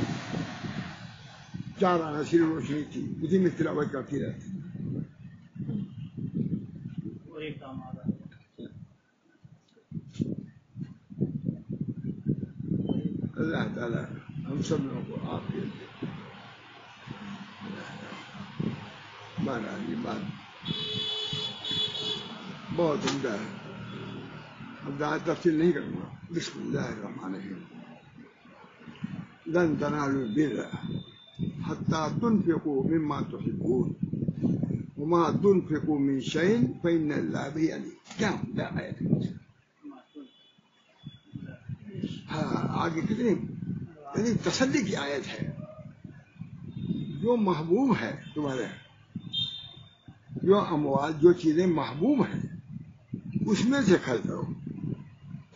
4 عناصر روشنی تھی، اسی میں تلاوت کرتی رہتی. اللہ تعالیٰ ہم سب لوگوں کو آپ کے بات بہت عمدہ ہے. اب زیادہ تفصیل نہیں کروں گا. بسم اللہ الرحمن الرحیم. لن تنالوا البر حتى تنفقوا مما تحبون وما تنفقوا من شيء فإن الله به عليم. کیا عمدہ آیت ہے. ہاں آگے کتنی یعنی تسلی کی آیت ہے. جو محبوب ہے تمہارے، جو اموال، جو چیزیں محبوب ہیں اس میں سے خرچ کرو.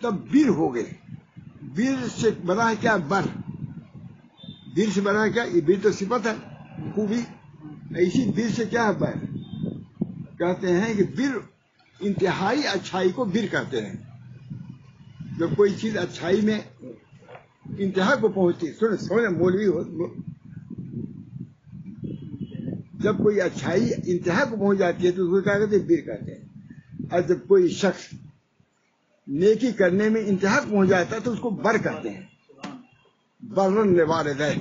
تب بر ہو گئے. بر سے بنا ہے کیا؟ بر. بر سے بنا ہے کیا؟ یہ بر تو صفت ہے خوبی. ایسی بر سے کیا ہے؟ بر. کہتے ہیں کہ بر انتہائی اچھائی کو بر کہتے ہیں. جب کوئی چیز اچھائی میں انتہا کو پہنچتی، سونے مولوی ہو، جب کوئی اچھائی انتہا کو پہنچ جاتی ہے تو اس کو کیا کہتے ہیں؟ بر کہتے ہیں. اور جب کوئی شخص نیکی کرنے میں انتہا کو پہنچ جاتا ہے تو اس کو بر کہتے ہیں. برن لوالدین،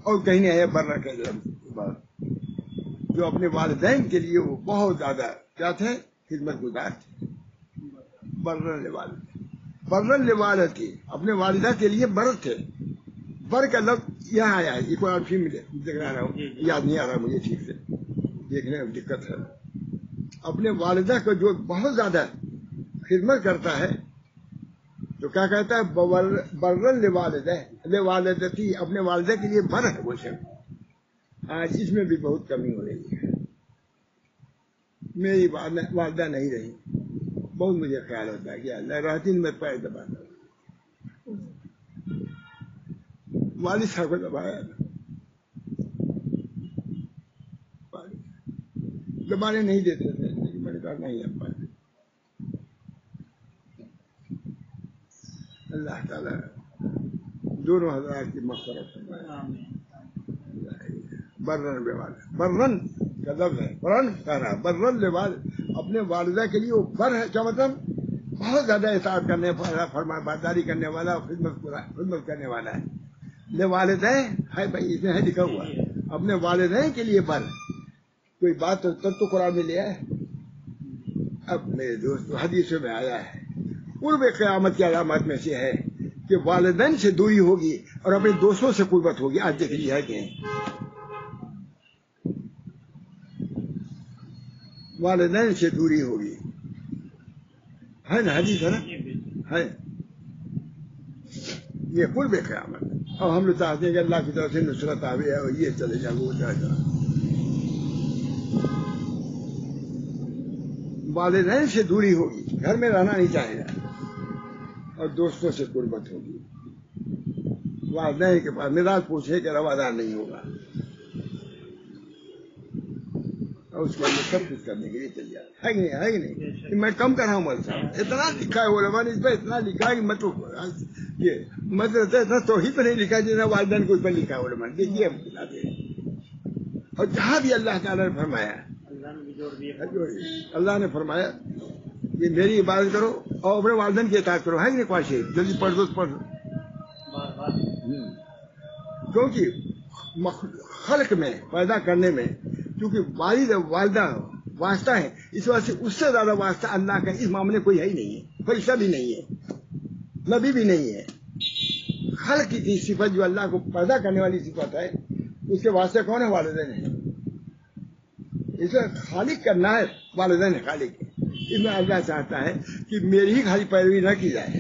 اور کہیں نہیں ہے برر کا جو اپنے والدین کے لیے وہ بہت زیادہ کیا تھے؟ خدمت گزار تھے. برن لوالدین، برن لوالدی، اپنے والدہ کے لیے بر تھے. بر کا لفظ یہاں آیا ہے. ایک بار فلم دیکھ رہا ہوں، یاد نہیں آ رہا مجھے ٹھیک سے، دیکھنے میں دقت ہے. اپنے والدہ کو جو بہت زیادہ خدمت کرتا ہے تو کیا کہتا ہے؟ برن لوالدتی، اپنے والدہ کے لیے بر ہے وہ شخص. آج اس میں بھی بہت کمی ہو رہی ہے. میری والدہ نہیں رہی، بہت مجھے خیال ہوتا ہے کہ اللہ رہتی میں پیر دباتا ہوں. والد صاحب کو دبایا دبانے نہیں دیتے تھے، لیکن میں نے کہا نہیں اب پائے. اللہ تعالیٰ دونوں حضرات کی مغفرت فرمائے. برن لوالد، برن کا لفظ ہے، برن کہنا، برن لوالد، اپنے والدہ کے لیے وہ بر ہے. کیا مطلب؟ بہت زیادہ اطاعت کرنے والا، فرما برداری کرنے والا، خدمت کرنے والا ہے. لوالدین ہے بھائی، اس میں ہے لکھا ہوا اپنے والدین کے لیے بر. کوئی بات تو تب تو قرآن میں لیا ہے. اب میرے دوست حدیثوں میں آیا ہے قرب قیامت کی علامات میں سے ہے کہ والدین سے دوری ہوگی اور اپنے دوستوں سے قربت ہوگی. آج دیکھ لیجیے ہے کہ والدین سے دوری ہوگی، ہے نا؟ حدیث ہے نا، ہے یہ قرب قیامت. اور ہم لوگ چاہتے ہیں کہ اللہ کی طرف سے نصرت آوے اور یہ چلے جائے وہ جائے گا. والدین سے دوری ہوگی، گھر میں رہنا نہیں چاہے گا، اور دوستوں سے قربت ہوگی. والدین کے پاس مزاج پوچھے کہ روادار نہیں ہوگا، اور اس کے لیے سب کچھ کرنے کے لیے تیار ہے کہ نہیں؟ ہے کہ نہیں؟ میں کم کر رہا ہوں مول صاحب، اتنا لکھا ہے علماء نے اس پہ، اتنا لکھا ہے کہ مطلب یہ مطلب اتنا توحید پہ نہیں لکھا ہے جتنا والدین کو اس پہ لکھا ہے علماء نے. دیکھیے ہم بتاتے ہیں. اور جہاں بھی اللہ تعالیٰ نے فرمایا، اللہ نے فرمایا کہ میری عبادت کرو اور اپنے والدین کی اطاعت کرو. ہے کہ نہیں؟ خواہش ہے جلدی پڑھ دو پڑھ دو. کیونکہ خلق میں پیدا کرنے میں کیونکہ والد والدہ واسطہ ہے، اس وجہ سے اس سے زیادہ واسطہ اللہ کا اس معاملے کوئی ہے ہی نہیں ہے. فرشتہ بھی نہیں ہے، نبی بھی نہیں ہے. خلق کی صفت جو اللہ کو پیدا کرنے والی صفت ہے، اس کے واسطے کون ہے؟ والدین ہے. اس لیے خالق کرنا ہے، والدین خالق ہے. اس میں اللہ چاہتا ہے کہ میری ہی خالی پیروی نہ کی جائے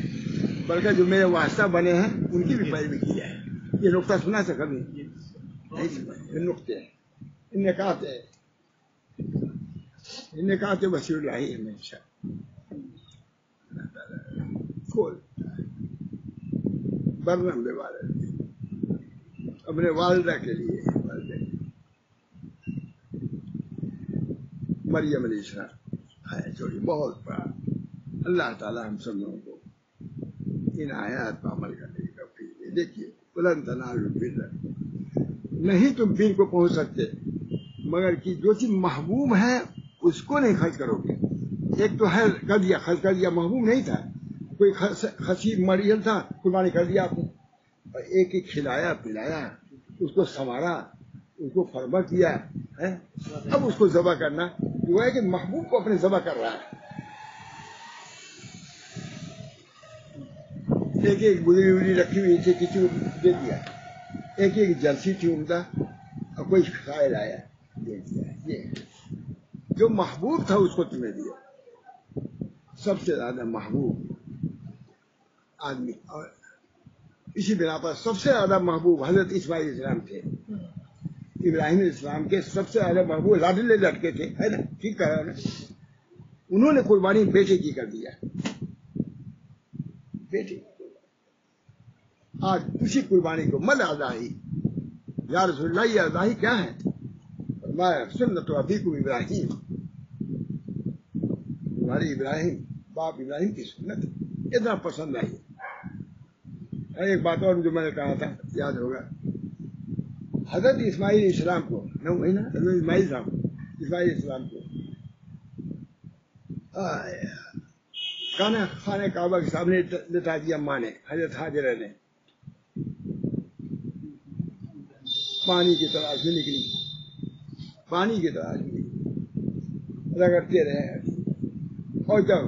بلکہ جو میرے واسطہ بنے ہیں ان کی بھی پیروی کی جائے. یہ نقطہ سنا تھا کبھی نہیں سنا. یہ نقطے ان نکات وسیع اللہ ہی ہمیشہ کھول برنم بے والد اپنے والدہ کے لیے مریم علیہ السلام ہے چھوڑی بہت بڑا. اللہ تعالیٰ ہم سب لوگوں کو ان آیات پر عمل کرنے کی توفیق دے. دیکھیے لن تنالوا البر نہیں تم بر کو پہنچ سکتے مگر کہ جو چیز محبوب ہے اس کو نہیں خرچ کرو گے. ایک تو ہے کر دیا خرچ کر دیا محبوب نہیں تھا کوئی خصی مریل تھا قربانی کر دیا آپ نے اور ایک ایک کھلایا پلایا اس کو سنوارا اس کو فرما کیا ہے. اب اس کو ذبح کرنا جو ہے کہ محبوب کو اپنے ذبح کر رہا ہے. ایک ایک بلی ولی رکھی ہوئی تھی کسی کو دے دیا. ایک ایک جرسی تھی عمدہ اور کوئی کھائے لایا دے دیا. یہ جو محبوب تھا اس کو تمہیں دیا. سب سے زیادہ محبوب آدمی اور اسی بنا پر سب سے زیادہ محبوب حضرت اسماعیل علیہ السلام تھے. ابراہیم علیہ السلام کے سب سے زیادہ محبوب لاڈلے لڑکے تھے ہے نا. ٹھیک کہا نا. انہوں نے قربانی بیٹے کی کر دیا. بیٹے آج اسی قربانی کو مل اضاحی یا رسول اللہ. یہ اضاحی کیا ہے؟ فرمایا سنت ابیکم ابراہیم. تمہاری ابراہیم باپ ابراہیم کی سنت اتنا پسند آئی. ایک بات اور جو میں نے کہا تھا یاد ہوگا. حضرت اسماعیل علیہ السلام کو حضرت اسماعیل السلام کو خانہ کعبہ کے سامنے لٹا دیا ماں نے. حضرت حاجرہ نے پانی کی تلاش میں نکلی. پانی کی تلاش میں رگڑتے رہے. اور جب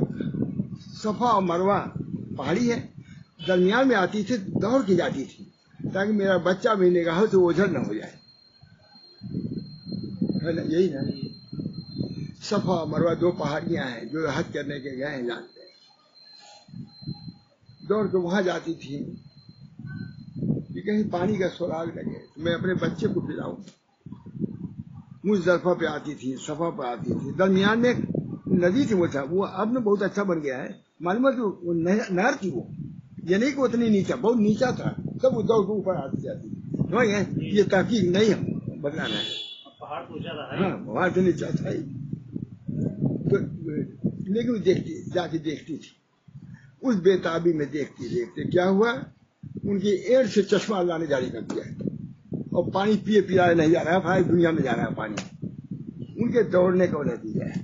صفا اور مروہ پہاڑی ہے درمیان میں آتی تھی دوڑ کی جاتی تھی تاکہ میرا بچہ بھی نگاہوں سے اوجھل نہ ہو جائے. ہے نا یہی نا. صفا اور مروہ دو پہاڑیاں ہیں جو حج کرنے کے گئے ہیں جانتے ہیں. دوڑ کے وہاں جاتی تھی کہ کہیں پانی کا سراغ لگے تو میں اپنے بچے کو پلاؤں. مزدلفہ پہ آتی تھی صفا پہ آتی تھی. درمیان میں ندی تھی وہ اب نے بہت اچھا بن گیا ہے. معلومات نہر تھی وہ. یہ نہیں کہ اتنی نیچا بہت نیچا تھا. سب دوڑ کے اوپر آتی جاتی تھی. یہ تحقیق نہیں ہم بدلانا ہے. ہاں وہاں سے نیچا تھا ہی لیکن دیکھتی جا کے دیکھتی تھی. اس بےتابی میں دیکھتے دیکھتے کیا ہوا ان کی ایڑ سے چشمہ اللہ نے جاری کر دیا اور پانی پیے پلایا نہیں جا رہا. بھائی دنیا میں جا رہا ہے پانی. ان کے دوڑنے کا نتیجہ ہے.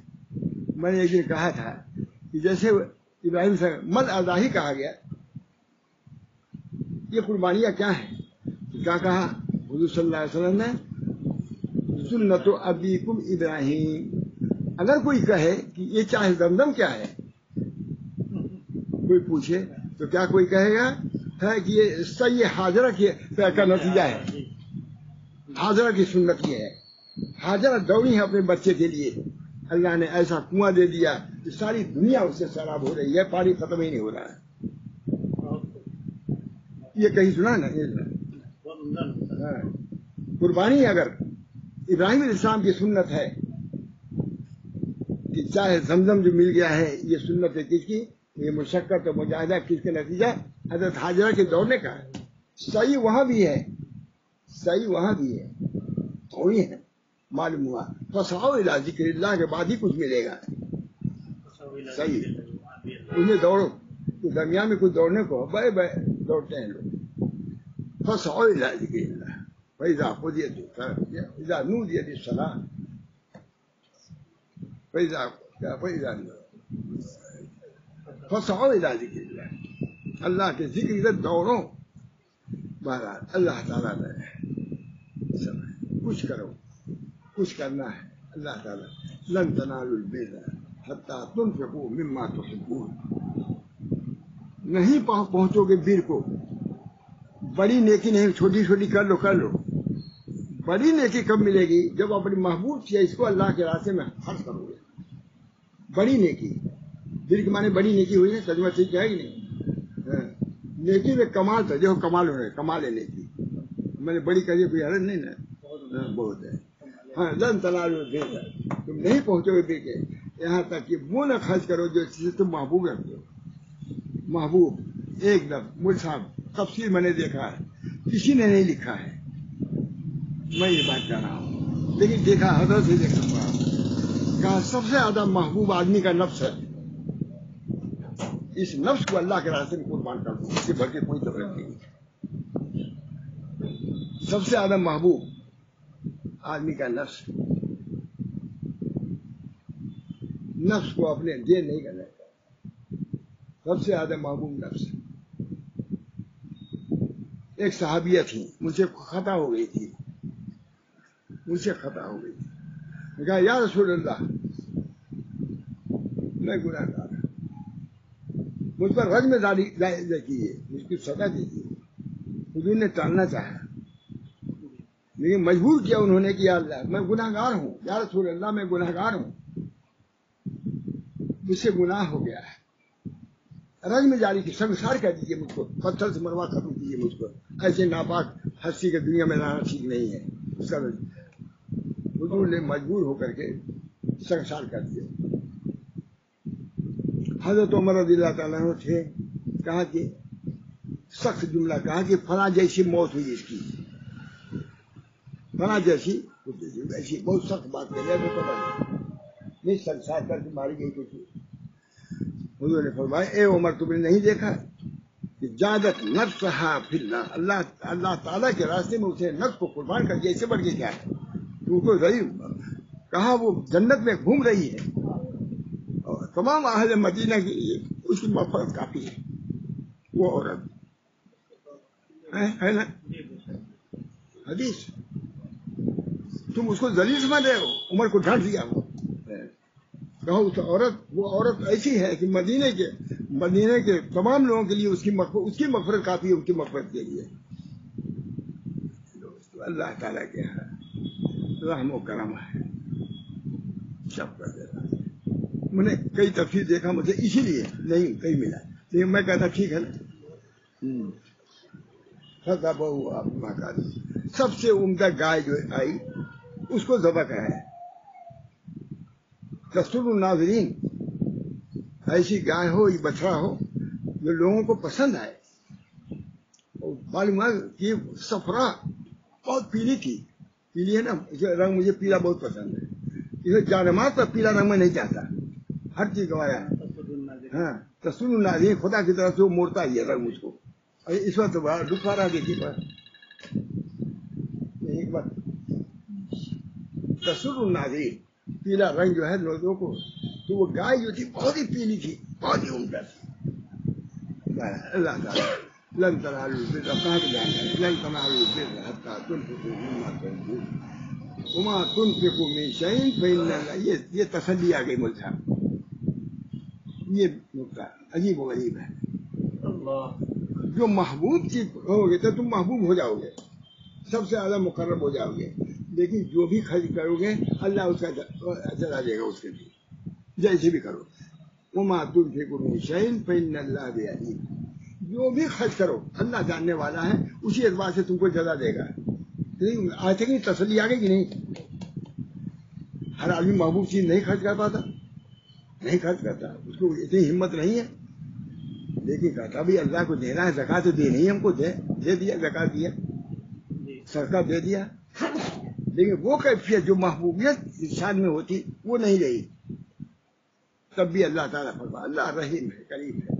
میں نے ایک دن کہا تھا کہ جیسے ابراہیم سے مل اضاحی کہا گیا یہ قربانیاں کیا ہیں. کیا کہا حضور صلی اللہ علیہ وسلم نے سنت ابیکم ابراہیم. اگر کوئی کہے کہ یہ چاہے زمزم کیا ہے کوئی پوچھے تو کیا کوئی کہے گا ہے کہ یہ صحیح حاجرہ کا نتیجہ ہے. حاجرہ کی سنت یہ ہے. حاجرہ دوڑی ہے اپنے بچے کے لیے. اللہ نے ایسا کنواں دے دیا کہ ساری دنیا اس سے سیراب ہو رہی ہے. پانی ختم ہی نہیں ہو رہا ہے. یہ کہیں سنا نا. قربانی اگر ابراہیم علیہ السلام کی سنت ہے کہ چاہے زمزم جو مل گیا ہے یہ سنت ہے کس کی. یہ مشقت اور مجاہدہ کس کے نتیجہ حضرت حاجرہ کے دوڑنے کا ہے. صحیح وہاں بھی ہے. صحیح وہاں بھی ہے. تھوڑی ہے معلوم ہوا فسعوا الی ذکر اللہ کے بعد ہی کچھ ملے گا. صحیح اس میں دوڑو تو درمیان میں کچھ دوڑنے کو بڑے بڑے دوڑتے ہیں لوگ. فسعوا الی ذکر اللہ فاذا قضیت الصلاۃ اذا نودی للصلاۃ فسعوا الی ذکر اللہ. اللہ کے ذکر سے دوڑو. بہرحال اللہ تعالیٰ نے کچھ کرو کچھ کرنا ہے. اللہ تعالیٰ لن تنالوا البر حتی تنفقوا مما تحبون. نہیں پہنچو گے بر کو. بڑی نیکی نہیں چھوٹی چھوٹی کر لو. بڑی نیکی کب ملے گی جب اپنی محبوب چیز کو اللہ کے راستے میں خرچ کرو گے. بڑی نیکی بر کے معنی بڑی نیکی ہوئی نا, ترجمہ ٹھیک ہے کہ نہیں؟ نیکی میں کمال تھا, جو کمال ہو رہے کمال ہے نیکی, میں نے بڑی کہی کوئی حرج نہیں نا, بہت ہے. ہاں لن تنالوا البر, تم نہیں پہنچو گے بر کے یہاں تک کہ وہ نہ خرچ کرو جو چیز تم محبوب رکھتے ہو. محبوب ایک لفظ مجھ صاحب تفسیر میں نے دیکھا ہے, کسی نے نہیں لکھا ہے, میں یہ بات کر رہا ہوں, لیکن دیکھا حضرت سے دیکھا ہوا, کہا سب سے زیادہ محبوب آدمی کا نفس ہے, اس نفس کو اللہ کے راستے میں قربان کر دو, اس سے بڑھ کے کوئی ضرورت نہیں. سب سے زیادہ محبوب آدمی کا نفس, نفس کو اپنے دین نہیں کرنا چاہتا, سب سے زیادہ محبوب نفس. ایک صحابیہ تھی, مجھ سے خطا ہو گئی تھی, میں کہا یا رسول اللہ میں گناہ گار ہوں, مجھ پر رجم جائز کیجیے, مجھ کو سزا دیجیے. حضور نے ٹالنا چاہا لیکن مجبور کیا انہوں نے کہ یا اللہ میں گناہ گار ہوں, یا رسول اللہ میں گناہ گار ہوں, مجھ سے گناہ ہو گیا ہے, رجم جاری کی, سنسار کر دیجیے مجھ کو, پتھر سے مروا ختم کیجیے مجھ کو, ایسے ناپاک ہستی کے دنیا میں رہنا ٹھیک نہیں ہے. اس کا حضور نے مجبور ہو کر کے سنسار کر دیا. حضرت عمر رضی اللہ تعالیٰ عنہ تھے, کہا کہ سخت جملہ کہا کہ فلاں جیسی موت ہوئی اس کی, فلاں جیسی ایسی بہت سخت بات کر رہے تو نہیں, سنسار کر کے ماری گئی کچھ. حضور نے فرمایا اے عمر تم نے نہیں دیکھا کہ جادت نفسہا فی اللہ, اللہ تعالیٰ کے راستے میں اسے نفس کو قربان کر دیا, اس سے بڑھ کے کیا ہے. تو کو کہا وہ جنت میں گھوم رہی ہے اور تمام اہل مدینہ کے لیے اس کی مغفرت کافی ہے. وہ عورت ہے نا حدیث, تم اس کو ذلیل سمجھ رہے ہو, عمر کو ڈانٹ دیا. وہ عورت ایسی ہے کہ مدینے کے تمام لوگوں کے لیے اس کی مغفرت کافی ہے, ان کی مغفرت کے لیے. اللہ تعالیٰ کے رحم و کرم ہے, سب کر دیتا. میں نے کئی تفسیر دیکھا, مجھے اسی لیے نہیں کہیں ملا, لیکن میں کہتا ٹھیک ہے نا. سب سے عمدہ گائے جو آئی اس کو ذبح کرا ہے. دستور الناظرین, ایسی گائے ہو یا بچڑا ہو جو لوگوں کو پسند آئے. معلوم ہے کہ صفرا بہت پیلی تھی, پیلی ہے نا, رنگ مجھے پیلا بہت پسند ہے. اسے جانماز پر پیلا رنگ میں نہیں چاہتا, ہر چیز گوایا ہے. ہاں دستور الناظرین, خدا کی طرف سے وہ موڑتا ہی ہے رنگ مجھ کو. اس وقت بڑا دکھ آ رہا, دیکھیے ایک بات, دستور الناظرین پیلا رنگ جو ہے لوگوں کو, تو وہ گائے جو تھی بہت ہی پیلی تھی, بہت ہی عمدہ تھی. اللہ تعالیٰ لن تنالوا البر, کہاں پہ جانا ہے, لن تنالوا البر حتیٰ تنفقوا مما تحبون وما تنفقوا من شيء فإن الله, یہ تسلی آ گئی مجھ صاحب. یہ نقطہ عجیب و غریب ہے. جو محبوب چیز ہوگے تو تم محبوب ہو جاؤ گے, سب سے زیادہ مقرب ہو جاؤ گے. لیکن جو بھی خرچ کرو گے اللہ اس کا چلا دے گا, اس کے لیے جیسے بھی کرو. وما تنفقوا من شيء فإن الله به عليم, جو بھی خرچ کرو اللہ جاننے والا ہے, اسی اعتبار سے تم کو جزا دے گا. آج تک تسلی آ گئی کہ نہیں؟ ہر آدمی محبوب چیز نہیں خرچ کر پاتا, نہیں خرچ کرتا, اس کو اتنی ہمت نہیں ہے. لیکن کہتا بھی اللہ کو دینا ہے, زکات تو دینی ہے ہم کو, دے دیا, زکات دیا, صدقہ دے دیا. لیکن وہ کیفیت جو محبوبیت انسان میں ہوتی وہ نہیں رہی. تب بھی اللہ تعالیٰ فرما, اللہ رحیم ہے, کریم ہے.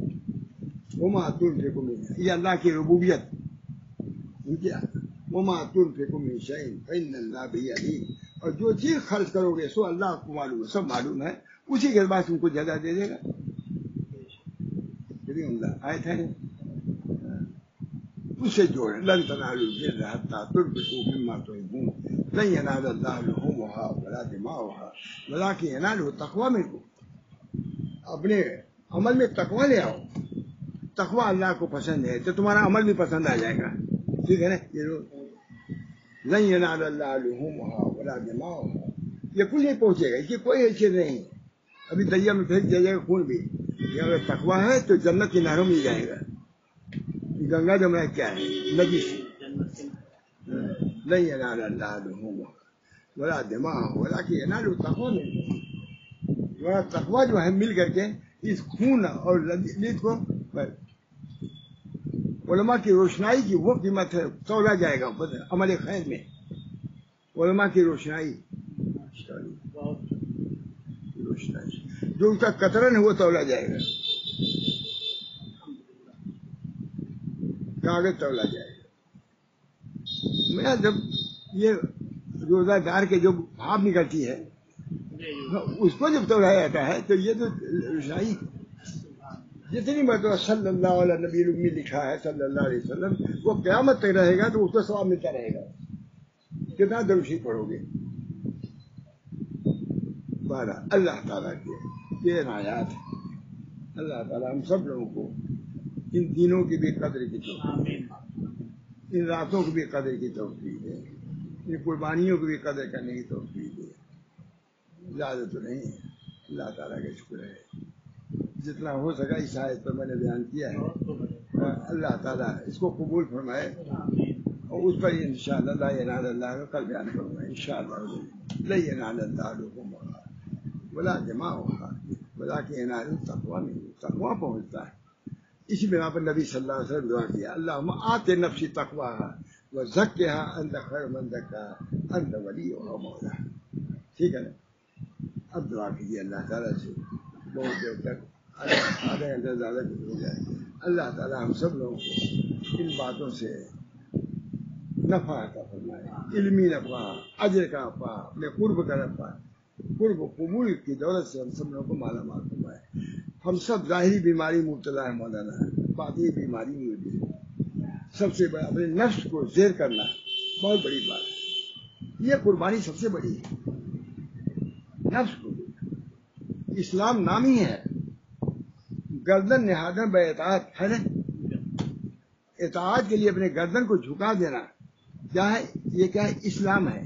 وما تنفقوا من, یہ اللہ کی ربوبیت. وما تنفقوا من شيء فإن الله به عليم, اور جو چیز خرچ کرو گے سو اللہ کو معلوم ہے, سب معلوم ہے, اسی کے بعد تم کو جزا دے دے گا. آیت ہے اس سے جوڑ, لن تنالوا البر حتى تنفقوا مما تحبون لن ينال الله لحومها ولا دماؤها ولكن يناله التقوى منكم. اپنے عمل میں تقوی لے آؤ, تقوی اللہ کو پسند ہے تو تمہارا عمل بھی پسند آ جائے گا. ٹھیک ہے نا. یہ لن ينال الله لحومها ولا دماؤها, یہ کچھ نہیں پہنچے گا, اس کی کوئی حیثیت نہیں. ابھی دریا میں پھینک دیا جائے گا خون بھی, کہ اگر تقویٰ ہے تو جنت کی نہروں میں جائے گا. گنگا جمنا کیا ہے؟ نبی سے نہیں ینال اللہ لحومہا ولا دماؤہا ولکن ینالہ التقویٰ منکم. وہاں تقویٰ جو ہے مل کر کے اس خون اور لید کو علماء کی روشنائی کی وہ قیمت ہے، تولا جائے گا عمل خیر میں. علماء کی روشنائی جو اس کا قطرن ہے وہ تولا جائے گا، کاغذ تولا جائے گا. میں جب یہ روزہ دار کے جو بھاپ نکلتی ہے اس کو جب تولا جاتا ہے تو یہ تو روشنائی جتنی مرتبہ صلی اللہ علیہ نبی الامی لکھا ہے صلی اللہ علیہ وسلم وہ قیامت تک رہے گا تو اس کو ثواب ملتا رہے گا. کتنا درود شریف پڑھو گے؟ بارہ. اللہ تعالیٰ کے یہ عنایات ہے. اللہ تعالیٰ ہم سب لوگوں کو ان دنوں کی بھی قدر کی توفیق، ان راتوں کی بھی قدر کی توفیق دے، ان قربانیوں کی بھی قدر کرنے کی توفیق دے. زیادہ تو نہیں ہے، اللہ تعالیٰ کا شکر ہے. جتنا ہو سکا اس آیت پر میں نے بیان کیا ہے. اللہ تعالیٰ اس کو قبول فرمائے اور اس پر انشاءاللہ لا ینال اللہ کا کل بیان کروں گا انشاءاللہ. لا ینال اللہ لحومہا ولا دماؤہا ولکن ینالہ التقویٰ منکم. تقویٰ پہنچتا ہے. اسی بنا پر نبی صلی اللہ علیہ وسلم دعا کیا اللہم آت نفسی تقواہا وزکھا انت خیر من زکاہا انت ولیہا ومولاہا. ٹھیک ہے نا؟ اب دعا کیجیے اللہ تعالیٰ سے. بہت دیر تک آدھا گھنٹہ زیادہ ہو جائے. اللہ تعالیٰ ہم سب لوگوں کو ان باتوں سے نفع عطا فرمائے، علمی نفع، اجر کا نفع، اپنے قرب کا نفع، قرب و قبول کی دولت سے ہم سب لوگوں کو مالا مال فرمائے. ہم سب ظاہری بیماری مبتلا ہے مولانا، باطنی بیماری میں بھی. سب سے بڑا اپنے نفس کو زیر کرنا بہت بڑی بات ہے. یہ قربانی سب سے بڑی ہے، نفس کو. اسلام نامی ہے، گردن نہادہ بے اطاعت ہے نا. اطاعت کے لیے اپنے گردن کو جھکا دینا کیا ہے؟ یہ کیا ہے؟ اسلام ہے.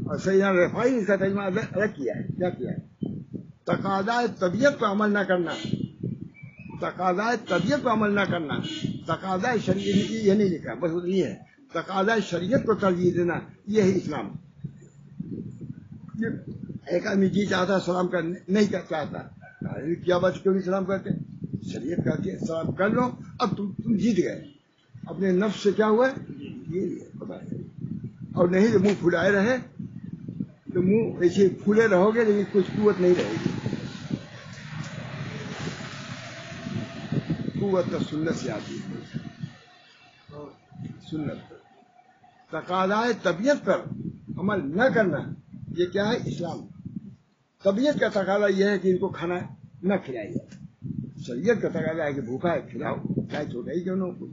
اور سیدنا رفاعی نے اس کا ترجمہ الگ کیا ہے. کیا کیا ہے؟ تقاضائے طبیعت پہ عمل نہ کرنا. تقاضائے طبیعت پہ عمل نہ کرنا. تقاضائے شریعت یہ نہیں لکھا، بس یہ ہے تقاضائے شریعت کو ترجیح دینا. یہ ہے اسلام. ایک آدمی جی چاہتا سلام کر نہیں چاہتا، کیا بات کیوں نہیں سلام کرتے؟ شریعت کہتی ہے سلام کر لو. اب تم جیت گئے. اپنے نفس سے کیا ہوا یہ پتا ہے. اور نہیں تو منہ پھلائے رہے تو منہ ایسے پھولے رہو گے لیکن کچھ قوت نہیں رہے گی. قوت تو سنت سے آتی ہے. سنت تقاضائے طبیعت پر عمل نہ کرنا یہ کیا ہے؟ اسلام. طبیعت کا تقاضا یہ ہے کہ ان کو کھانا نہ کھلائیے. شریعت کا تقاضا ہے کہ بھوکا ہے کھلاؤ، چاہے چھوٹا ہی کیوں نہ ہو.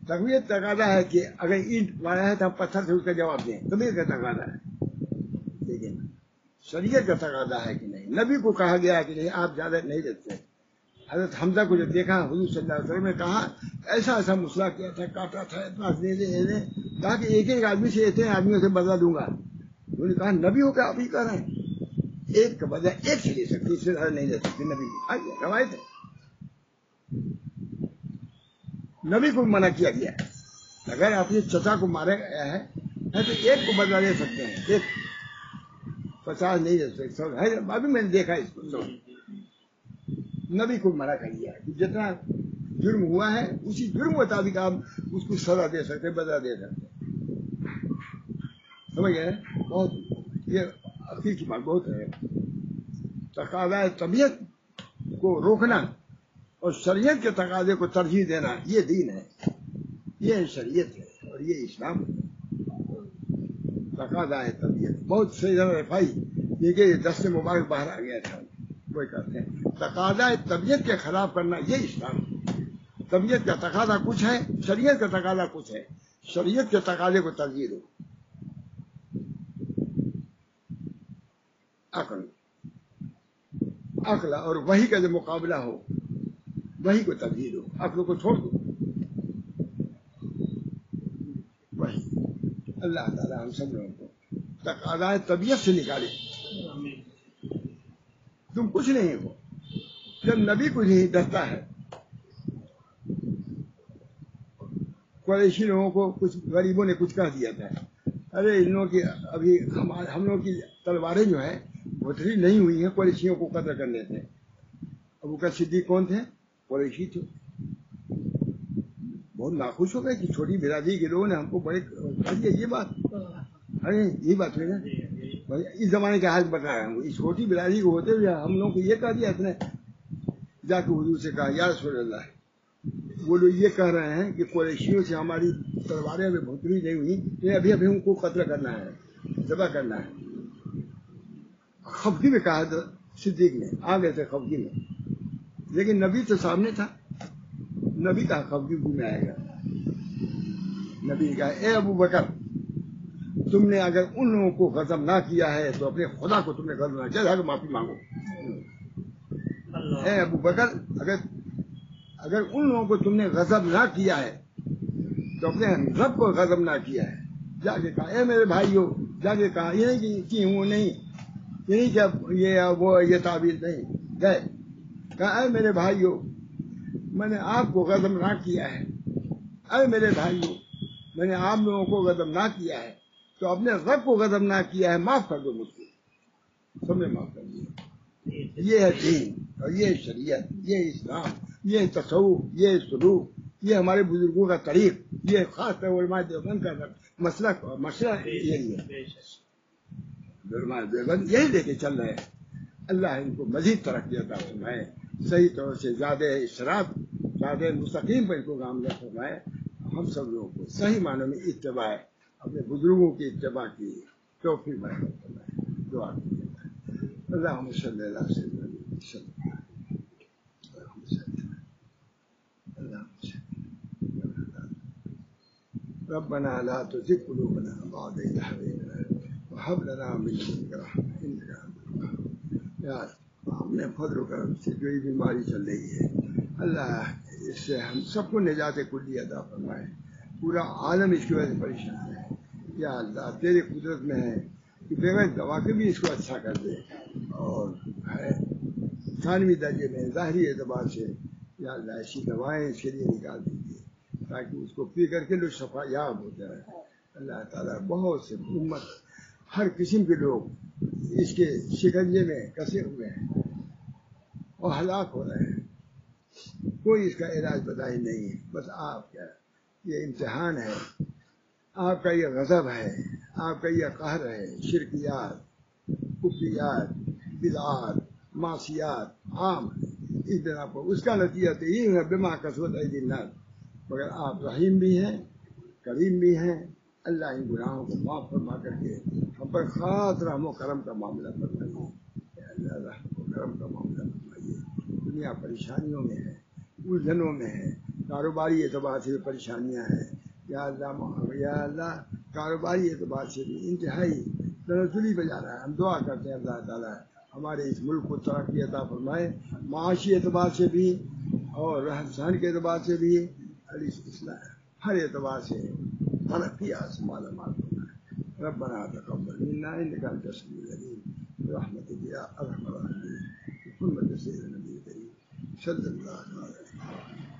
طبیعت تقاضا ہے کہ اگر اینٹ مارا ہے تو ہم پتھر سے اس کا جواب دیں. طبیعت کا تقاضا ہے. لیکن شریعت کا تقاضا ہے کہ نہیں. نبی کو کہا گیا ہے کہ نہیں آپ زیادہ نہیں دیتے. حضرت حمزہ کو جب دیکھا حضور صلی اللہ علیہ وسلم نے کہا ایسا ایسا مسئلہ کیا تھا، کاٹا تھا، اتنا کہا کہ ایک ایک آدمی سے اتنے آدمیوں سے بدلا دوں گا. انہوں نے کہا نبی ہو کیا آپ ہی کہہ رہے ہیں؟ ایک کا بدلہ ایک سے لے سکتے، اس سے زیادہ نہیں لے سکتے. نبی کی روایت ہے. نبی کو منع کیا گیا ہے. اگر اپنے چچا کو مارا گیا ہے تو ایک کو بدلا لے سکتے ہیں، ایک 50 نہیں لے سکتے. ابھی میں نے دیکھا اس کو. نبی کو منع کر دیا ہے کہ جتنا جرم ہوا ہے اسی جرم کے مطابق آپ اس کو سزا دے سکتے، بدلا دے سکتے. سمجھ گئے؟ بہت یہ عقیل کی بات بہت ہے. تقاضائے طبیعت کو روکنا اور شریعت کے تقاضے کو ترجیح دینا یہ دین ہے، یہ شریعت ہے اور یہ اسلام ہے. تقاضائے طبیعت بہت سیدنا رفاعی یہ دست مبارک باہر آ گیا تھا وہ کہتے ہیں تقاضائے طبیعت کے خلاف کرنا یہ اسلام ہے. طبیعت کا تقاضا کچھ ہے، شریعت کا تقاضا کچھ ہے. شریعت کے تقاضے کو ترجیح دو. عقل اور وحی کا جو مقابلہ ہو وحی کو ترجیح دو، عقل کو چھوڑ دو. وحی اللہ تعالیٰ ہم سب لوگوں کو تقاضائے طبیعت سے نکالے. تم کچھ نہیں ہو. جب نبی کچھ نہیں ڈرتا ہے. قریشی لوگوں کو کچھ غریبوں نے کچھ کہہ دیا تھا, ارے ان لوگوں کی ابھی ہم لوگوں کی تلواریں جو ہیں بھتری نہیں ہوئی ہیں, قریشیوں کو قتل کرنے تھے. ابو بکر صدیق کون تھے؟ قریشی تھے. بہت ناخوش ہو گئے کہ چھوٹی برادری کے لوگوں نے ہم کو بڑے کہہ دیا یہ بات. ارے یہی بات ہوئی نا, اس زمانے کے حال بتا رہا ہوں. اس چھوٹی برادری کو ہوتے ہوئے ہم لوگوں کو یہ کہہ دیا اس نے. جا کے حضور سے کہا یا رسول اللہ, وہ لوگ یہ کہہ رہے ہیں کہ قریشیوں سے ہماری تلواریں میں بھتری نہیں ہوئی, یہ ابھی ابھی ہم کو قتل کرنا ہے, ذبح کرنا ہے. خفگی میں کہا تھا صدیق نے, آ گئے تھے خفگی میں, لیکن نبی تو سامنے تھا. نبی کہا خفگی میں آئے گا. نبی نے کہا اے ابو بکر, تم نے اگر ان لوگوں کو غضب نہ کیا ہے تو اپنے خدا کو تم نے غضب نہ کیا, جا کے معافی مانگو. اے ابو بکر, اگر ان لوگوں کو تم نے غضب نہ کیا ہے تو اپنے رب کو غضب نہ کیا ہے. جا کے کہا اے میرے بھائیو, جا کے کہا یہ نہیں کہ وہ نہیں, یہ نہیں کہ یہ وہ یہ تعبیر نہیں. گئے کہا اے میرے بھائیو, میں نے آپ کو غضب نہ کیا ہے. اے میرے بھائیو, میں نے آپ لوگوں کو غضب نہ کیا ہے تو اپنے رب کو غضب نہ کیا ہے, معاف کر دو مجھ کو. سب نے معاف کر دیا. یہ ہے دین, اور یہ شریعت, یہ اسلام, یہ تصوف, یہ سلوک, یہ ہمارے بزرگوں کا طریق, یہ خاص طور علماء دیوبند کا مسلک اور مشرع یہی ہے. علماء دیوبند یہی لے کے چل رہے ہیں. اللہ ان کو مزید ترقی عطا فرمائے, صحیح طور سے زیادہ اشراف, زیادہ مستقیم پر ان کو گامزن فرمائے. ہم سب لوگوں کو صحیح معنوں میں اتباع, اپنے بزرگوں کی اتباع کی توفیق برکت فرمائے. دعا کیجیے. اللهم صل على سيدنا محمد صلى الله عليه وسلم. اللهم صل. ربنا لا تزغ قلوبنا بعد إذ هديتنا وهب لنا من لدنك رحمة إنك أنت الوهاب. یا ہم نے فضل و کرم سے جو بیماری چل رہی ہے, اللہ اس سے ہم سب کو نجات کلی عطا فرمائے. پورا عالم اس کی وجہ سے پریشان ہے. یا اللہ تیری قدرت میں ہے کہ بغیر دوا کے بھی اس کو اچھا کر دے, اور ہے ثانوی درجے میں ظاہری اعتبار سے یا اللہ ایسی دوائیں اس کے لیے نکال دیجیے تاکہ اس کو پی کر کے لوگ شفا یاب ہو جائے. اللہ تعالیٰ بہت سے امت, ہر قسم کے لوگ اس کے شکنجے میں کسے ہوئے ہیں اور ہلاک ہو رہے ہیں. کوئی اس کا علاج بتا ہی نہیں ہے. بس آپ کا یہ امتحان ہے, آپ کا یہ غضب ہے, آپ کا یہ قہر ہے. شرکیات, کفریات, بدعات, معصیات عام اس بنا پر اس کا نتیجہ تو یہ ہے بما کسبت ایدی الناس. مگر آپ رحیم بھی ہیں, کریم بھی ہیں. اللہ ان گناہوں کو معاف فرما کر کے ہم پر خاص رحم و کرم کا معاملہ فرمائیے. اللہ رحم و کرم کا معاملہ فرمائیے. دنیا پریشانیوں میں ہے, الجھنوں میں ہے, کاروباری اعتبار سے پریشانیاں ہیں. یا اللہ کاروباری اعتبار سے بھی انتہائی تنزلی پہ جا رہا ہے. ہم دعا کرتے ہیں اللہ تعالیٰ ہمارے اس ملک کو ترقی عطا فرمائے, معاشی اعتبار سے بھی اور رہن سہن کے اعتبار سے بھی, ہر اعتبار سے ترقی آسمان مال فرمائے. ربنا تقبل منا انك انت السميع العليم برحمتك يا ارحم الراحمين. محمد سيدنا النبي الكريم صلى الله عليه وسلم.